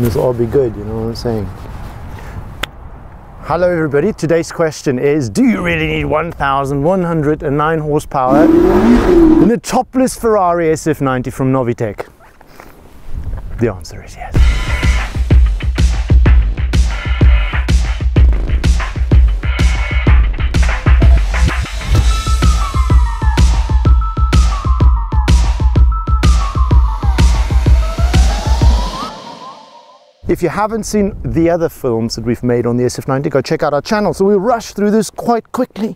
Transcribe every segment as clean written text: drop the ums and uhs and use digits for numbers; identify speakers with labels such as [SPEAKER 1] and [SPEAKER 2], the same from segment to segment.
[SPEAKER 1] this all be good, you know what I'm saying? Hello everybody, today's question is, do you really need 1,109 horsepower in a topless Ferrari SF90 from NOVITEC? The answer is yes. If you haven't seen the other films that we've made on the SF90, go check out our channel. So we'll rush through this quite quickly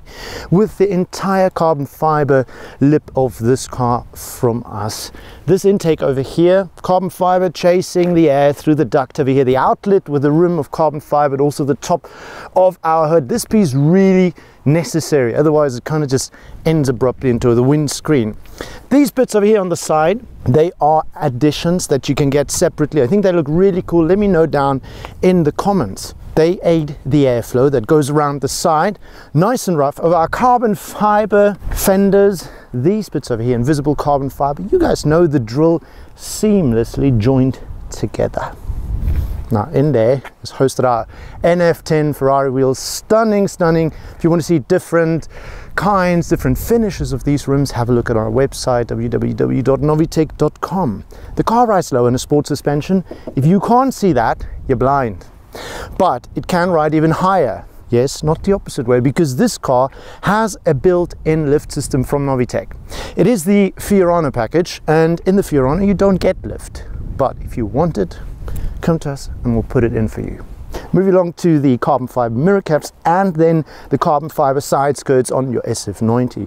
[SPEAKER 1] with the entire carbon fiber lip of this car from us. This intake over here, carbon fiber chasing the air through the duct over here. The outlet with the rim of carbon fiber, but also the top of our hood. This piece really necessary, otherwise it kind of just ends abruptly into the windscreen. These bits over here on the side, they are additions that you can get separately. I think they look really cool. Let me know down in the comments. They aid the airflow that goes around the side, nice and rough. Of our carbon fiber fenders, these bits over here, invisible carbon fiber, you guys know the drill, seamlessly joined together. Now in there is hosted our NF10 Ferrari wheels, stunning. If you want to see different kinds, different finishes of these rims, have a look at our website www.novitec.com. The car rides low in a sport suspension. If you can't see that, you're blind. But it can ride even higher. Yes, not the opposite way, because this car has a built-in lift system from NOVITEC. It is the FERRARI package, and in the FERRARI you don't get lift. But if you want it, come to us and we'll put it in for you. Moving along to the carbon fiber mirror caps and then the carbon fiber side skirts on your SF90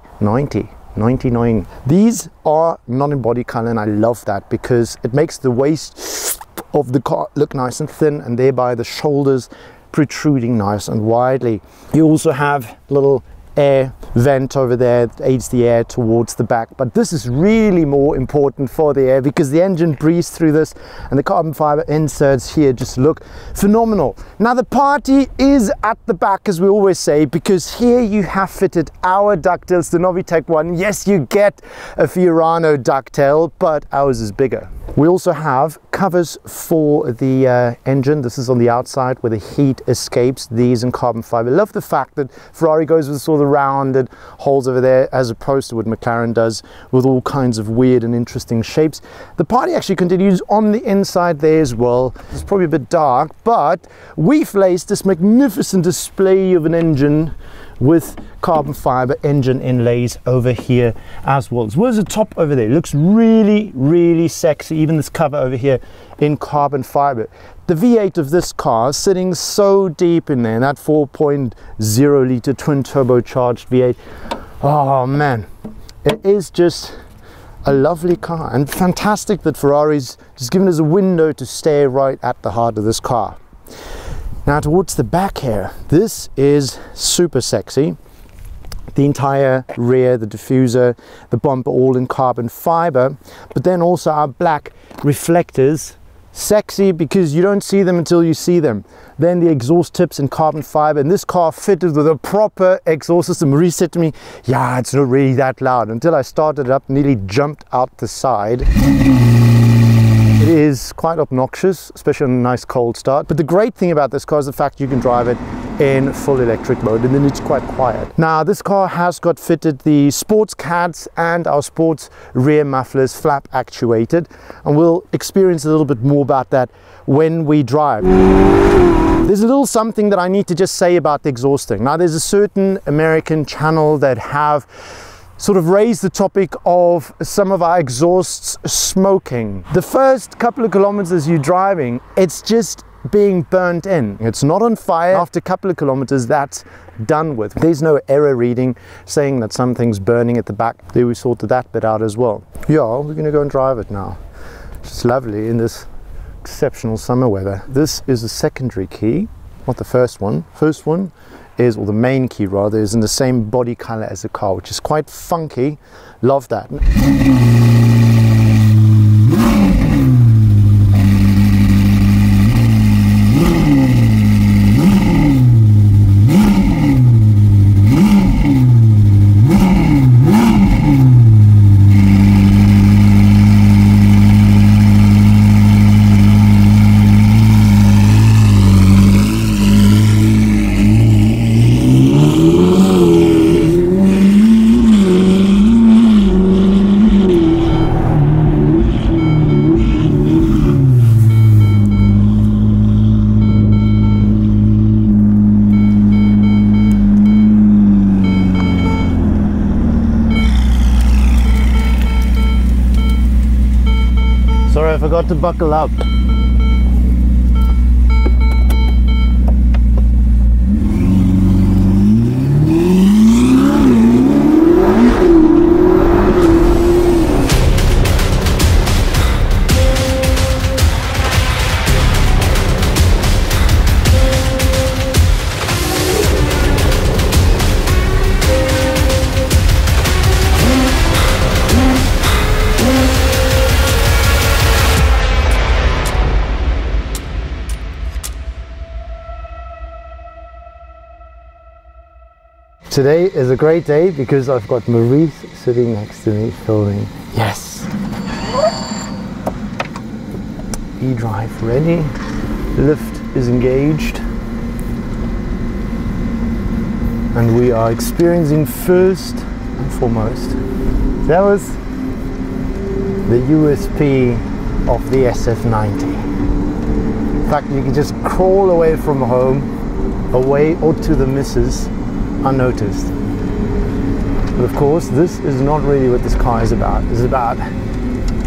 [SPEAKER 1] 99. These are not in body color, and I love that because it makes the waist of the car look nice and thin, and thereby the shoulders protruding nice and widely. You also have little air vent over there that aids the air towards the back, but this is really more important for the air because the engine breathes through this, and the carbon fiber inserts here just look phenomenal. Now the party is at the back, as we always say, because here you have fitted our ducktails, the NOVITEC one. Yes, you get a Fiorano ducktail, but ours is bigger. We also have covers for the engine. This is on the outside where the heat escapes, these in carbon fiber. Love the fact that Ferrari goes with sort of the rounded holes over there as opposed to what McLaren does with all kinds of weird and interesting shapes. The party actually continues on the inside there as well. It's probably a bit dark, but we've laced this magnificent display of an engine with carbon fiber engine inlays over here as well. As well as the top over there, it looks really sexy. Even this cover over here in carbon fiber. The V8 of this car is sitting so deep in there, in that 4.0 litre twin turbocharged V8. Oh man, it is just a lovely car, and fantastic that Ferrari's just given us a window to stare right at the heart of this car. Now towards the back here, this is super sexy. The entire rear, the diffuser, the bumper, all in carbon fiber, but then also our black reflectors. Sexy because you don't see them until you see them. Then the exhaust tips in carbon fiber, and this car fitted with a proper exhaust system. Marie said to me, yeah, it's not really that loud, until I started it up, nearly jumped out the side. It is quite obnoxious, especially on a nice cold start. But the great thing about this car is the fact you can drive it in full electric mode, and then it's quite quiet. Now this car has got fitted the sports CADs and our sports rear mufflers flap actuated, and we'll experience a little bit more about that when we drive. There's a little something that I need to just say about the exhausting. Now there's a certain American channel that have sort of raised the topic of some of our exhausts smoking. The first couple of kilometers you're driving, it's just being burnt in. It's not on fire. After a couple of kilometers, that's done with. There's no error reading saying that something's burning at the back. There, we sorted that bit out as well. Yeah, we're gonna go and drive it now. It's lovely in this exceptional summer weather. This is a secondary key, not the first one. First one is, or the main key rather, is in the same body color as the car, which is quite funky. Love that. I forgot to buckle up. Today is a great day because I've got Maurice sitting next to me filming. Yes! E-drive ready, lift is engaged, and we are experiencing first and foremost. That was the USP of the SF90. In fact, you can just crawl away from home, away or to the missus, unnoticed. But of course, this is not really what this car is about. It's about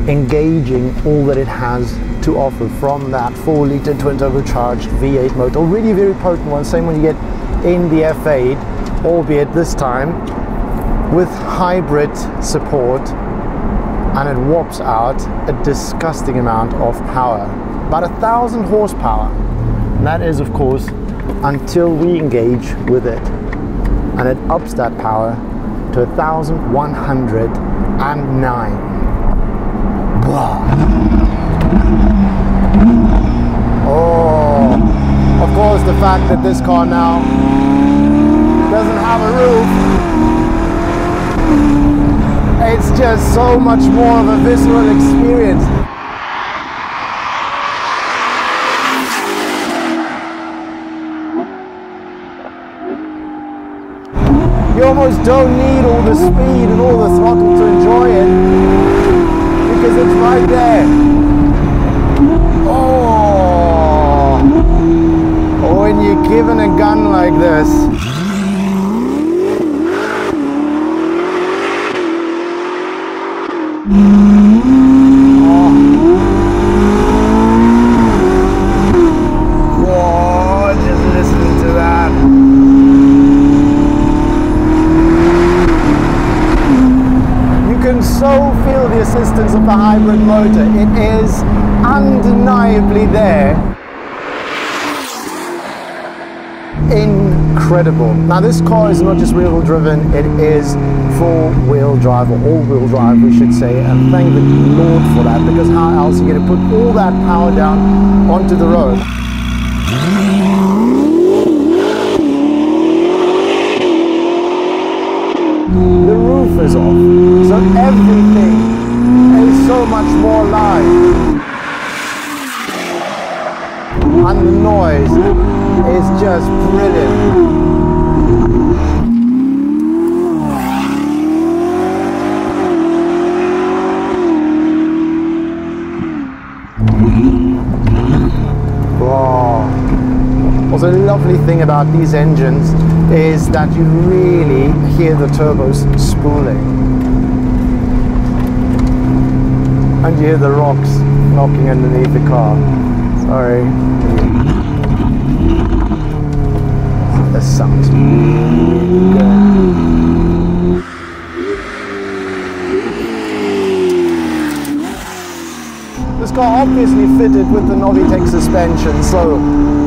[SPEAKER 1] engaging all that it has to offer from that 4-litre twin turbocharged V8 motor, already a very potent one, same when you get in the F8, albeit this time with hybrid support, and it whops out a disgusting amount of power, about 1,000 horsepower. And that is, of course, until we engage with it. And it ups that power to 1,109. Wow. Oh, of course, the fact that this car now doesn't have a roof, it's just so much more of a visceral experience. You almost don't need all the speed and all the throttle to enjoy it because it's right there. Oh, when you're given a gun like this, oh, just listening to that. So feel the assistance of the hybrid motor. It is undeniably there. Incredible. Now this car is not just rear-wheel driven, it is four-wheel drive, or all-wheel drive we should say, and thank the Lord for that, because how else are you going to put all that power down onto the road? The roof is off, so everything is so much more live, and the noise is just brilliant. Wow. Also, the lovely thing about these engines is that you really hear the turbos spooling, and you hear the rocks knocking underneath the car. Sorry. That sounds really good. This car obviously fitted with the NOVITEC suspension, so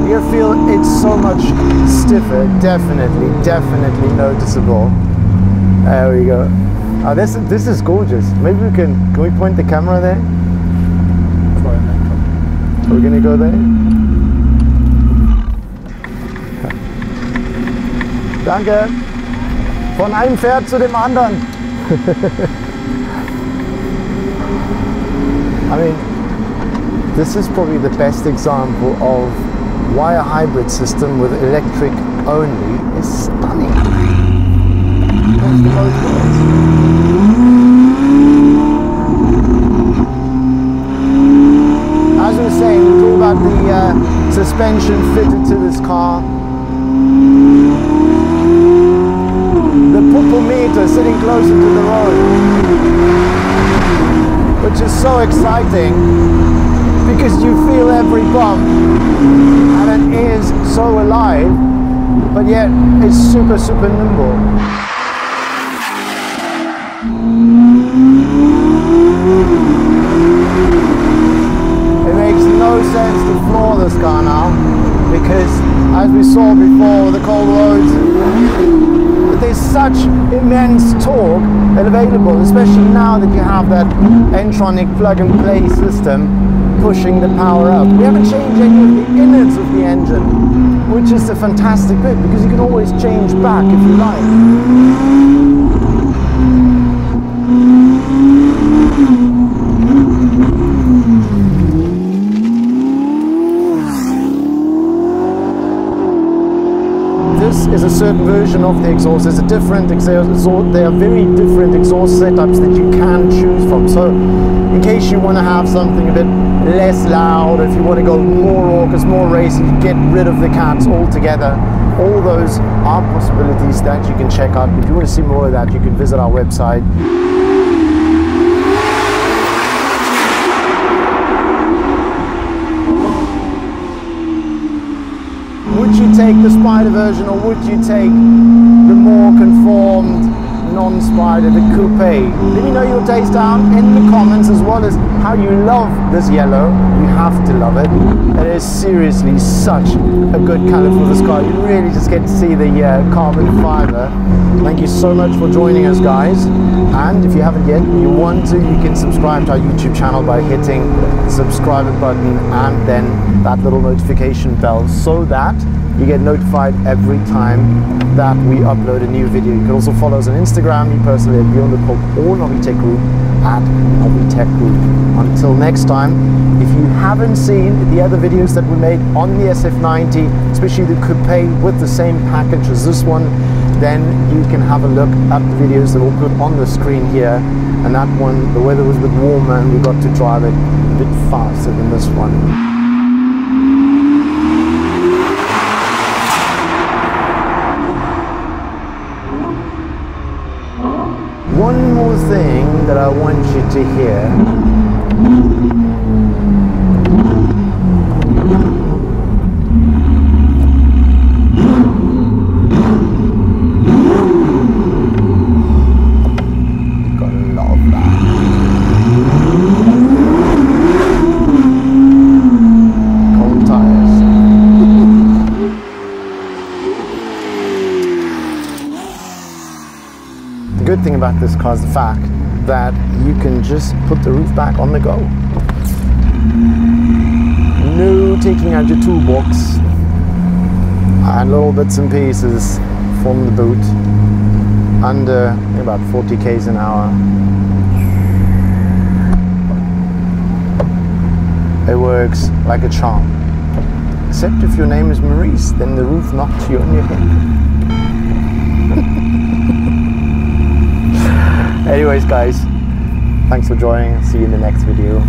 [SPEAKER 1] you feel it's so much stiffer, definitely noticeable. There we go. Oh, this is gorgeous. Maybe can we point the camera there? Are we gonna go there? Danke. Von einem Pferd zu dem anderen. I mean, this is probably the best example of why a hybrid system with electric only is stunning. That's the most as we were saying, we talk about the suspension fitted to this car. The pupil meter sitting closer to the road. But which is so exciting because you feel every bump and it is so alive, but yet it's super, super nimble. It makes no sense to floor this car now because, as we saw before with the cold roads, there's such immense torque available, especially now that you have that N-tronic plug-and-play system pushing the power up. We haven't changed any of the innards of the engine, which is a fantastic bit because you can always change back if you like. This is a certain version of the exhaust. There's a different exhaust. There are very different exhaust setups that you can choose from. So in case you want to have something a bit less loud, if you want to go more raucous, more racy, get rid of the cats altogether, all those are possibilities that you can check out. If you want to see more of that, you can visit our website. Would you take the Spider version, or would you take the more conformed non-Spider, the coupe? Let me know your taste down in the comments, as well as how you love this yellow. You have to love it. It is seriously such a good color for this car. You really just get to see the carbon fiber. Thank you so much for joining us, guys. And if you haven't yet and you want to, you can subscribe to our YouTube channel by hitting the subscribe button and then that little notification bell, so that you get notified every time that we upload a new video. You can also follow us on Instagram, me personally at Bienvenue or NOVITEC GROUP at NOVITEC GROUP. Until next time, if you haven't seen the other videos that we made on the SF90, especially the coupe with the same package as this one, then you can have a look at the videos that we'll put on the screen here. And that one, the weather was a bit warmer and we got to drive it a bit faster than this one. One more thing that I want you to hear. You gotta love that. Cold tires. The good thing about this car is the fact that you can just put the roof back on the go. No taking out your toolbox and little bits and pieces from the boot under about 40 k's an hour. It works like a charm. Except if your name is Maurice, then the roof knocks you on your head. Anyways, guys, thanks for joining. See you in the next video.